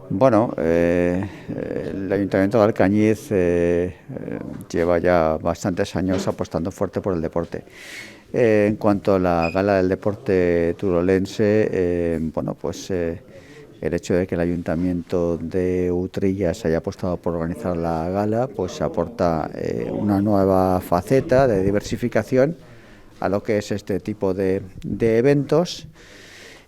Bueno, el Ayuntamiento de Alcañiz lleva ya bastantes años apostando fuerte por el deporte. En cuanto a la Gala del Deporte Turolense, el hecho de que el Ayuntamiento de Utrillas haya apostado por organizar la gala, pues aporta una nueva faceta de diversificación a lo que es este tipo de eventos.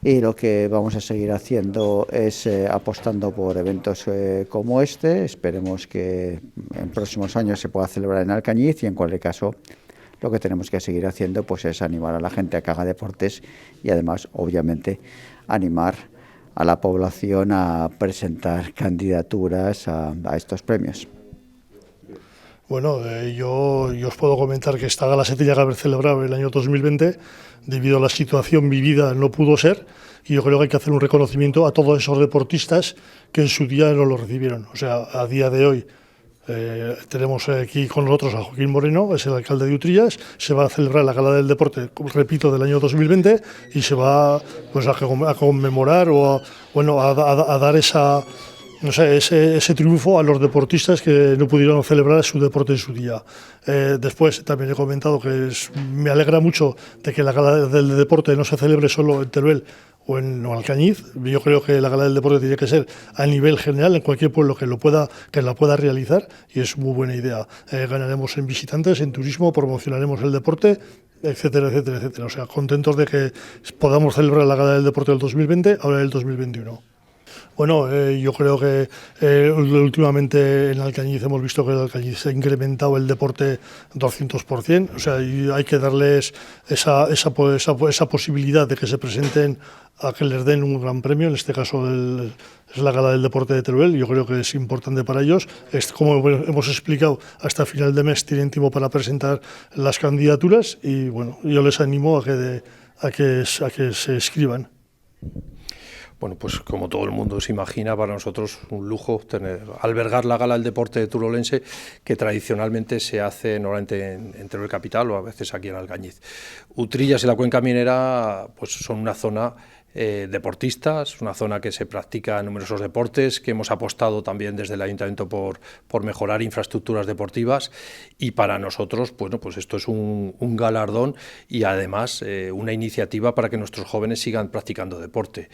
Y lo que vamos a seguir haciendo es apostando por eventos como este. Esperemos que en próximos años se pueda celebrar en Alcañiz, y en cualquier caso lo que tenemos que seguir haciendo pues es animar a la gente a que haga deportes, y además obviamente animar a la población a presentar candidaturas a estos premios. Bueno, yo os puedo comentar que esta gala se tenía que haber celebrado en el año 2020, debido a la situación vivida no pudo ser, y yo creo que hay que hacer un reconocimiento a todos esos deportistas que en su día no lo recibieron. O sea, a día de hoy tenemos aquí con nosotros a Joaquín Moreno, es el alcalde de Utrillas. Se va a celebrar la Gala del Deporte, repito, del año 2020, y se va pues a conmemorar o a dar esa, no sé, ese triunfo a los deportistas que no pudieron celebrar su deporte en su día. Después también he comentado que me alegra mucho de que la Gala del Deporte no se celebre solo en Teruel o en Alcañiz. Yo creo que la Gala del Deporte tiene que ser a nivel general en cualquier pueblo que la pueda realizar, y es muy buena idea. Ganaremos en visitantes, en turismo, promocionaremos el deporte, etcétera, etcétera, etcétera. O sea, contentos de que podamos celebrar la Gala del Deporte del 2020, ahora el 2021. Bueno, yo creo que últimamente en Alcañiz hemos visto que en Alcañiz se ha incrementado el deporte 200%, o sea, y hay que darles esa posibilidad de que se presenten a que les den un gran premio. En este caso es la Gala del Deporte de Teruel. Yo creo que es importante para ellos. Como hemos explicado, hasta final de mes tienen tiempo para presentar las candidaturas, y bueno, yo les animo a que se escriban. Bueno, pues como todo el mundo se imagina, para nosotros un lujo albergar la Gala del Deporte turolense, que tradicionalmente se hace normalmente en Teruel capital o a veces aquí en Alcañiz. Utrillas y la Cuenca Minera pues son una zona deportista, es una zona que se practica numerosos deportes, que hemos apostado también desde el Ayuntamiento por mejorar infraestructuras deportivas, y para nosotros bueno, pues esto es un galardón y además una iniciativa para que nuestros jóvenes sigan practicando deporte.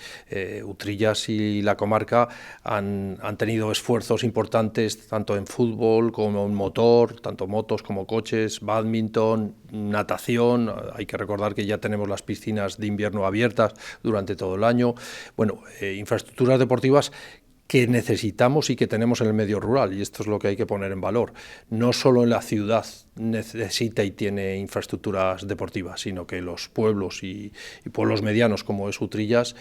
Utrillas y la comarca han tenido esfuerzos importantes tanto en fútbol como en motor, tanto motos como coches, bádminton, natación. Hay que recordar que ya tenemos las piscinas de invierno abiertas durante todo el año. Bueno, infraestructuras deportivas que necesitamos y que tenemos en el medio rural, y esto es lo que hay que poner en valor. No solo en la ciudad necesita y tiene infraestructuras deportivas, sino que los pueblos y pueblos medianos como es Utrillas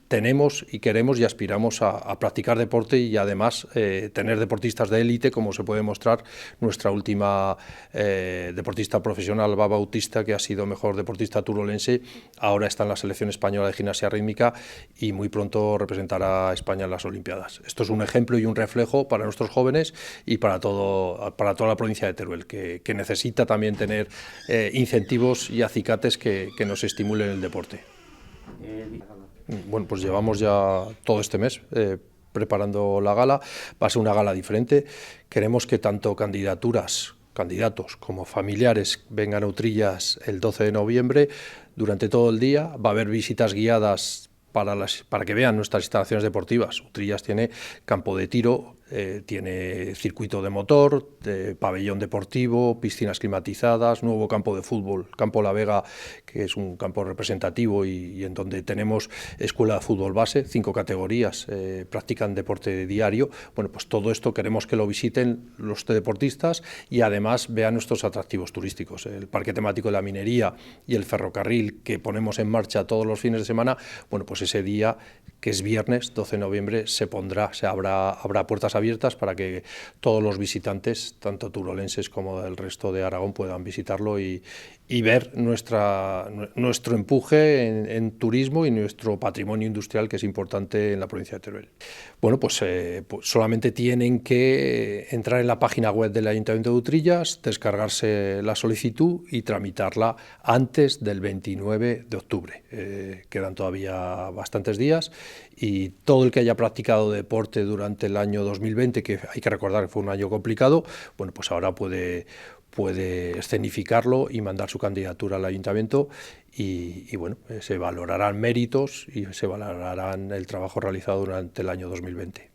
tenemos y queremos y aspiramos a practicar deporte, y además tener deportistas de élite, como se puede mostrar nuestra última deportista profesional, Alba Bautista, que ha sido mejor deportista turolense, ahora está en la selección española de gimnasia rítmica y muy pronto representará a España en las Olimpiadas. Esto es un ejemplo y un reflejo para nuestros jóvenes y para toda la provincia de Teruel, que necesita también tener incentivos y acicates que nos estimulen el deporte. Bueno, pues llevamos ya todo este mes preparando la gala. Va a ser una gala diferente. Queremos que tanto candidatos como familiares vengan a Utrillas el 12 de noviembre. Durante todo el día va a haber visitas guiadas para que vean nuestras instalaciones deportivas. Utrillas tiene campo de tiro, tiene circuito de motor, pabellón deportivo, piscinas climatizadas, nuevo campo de fútbol, Campo La Vega, que es un campo representativo y en donde tenemos escuela de fútbol base, 5 categorías, practican deporte diario. Bueno, pues todo esto queremos que lo visiten los deportistas y además vean nuestros atractivos turísticos. El parque temático de la minería y el ferrocarril que ponemos en marcha todos los fines de semana. Bueno, pues ese día, que es viernes 12 de noviembre, habrá puertas abiertas para que todos los visitantes, tanto turolenses como del resto de Aragón, puedan visitarlo y y ver nuestro empuje en turismo y nuestro patrimonio industrial, que es importante en la provincia de Teruel. Bueno, pues solamente tienen que entrar en la página web del Ayuntamiento de Utrillas, descargarse la solicitud y tramitarla antes del 29 de octubre. Quedan todavía bastantes días y todo el que haya practicado deporte durante el año 2020, que hay que recordar que fue un año complicado, bueno, pues ahora puede escenificarlo y mandar su candidatura al ayuntamiento y bueno, se valorarán méritos y se valorarán el trabajo realizado durante el año 2020.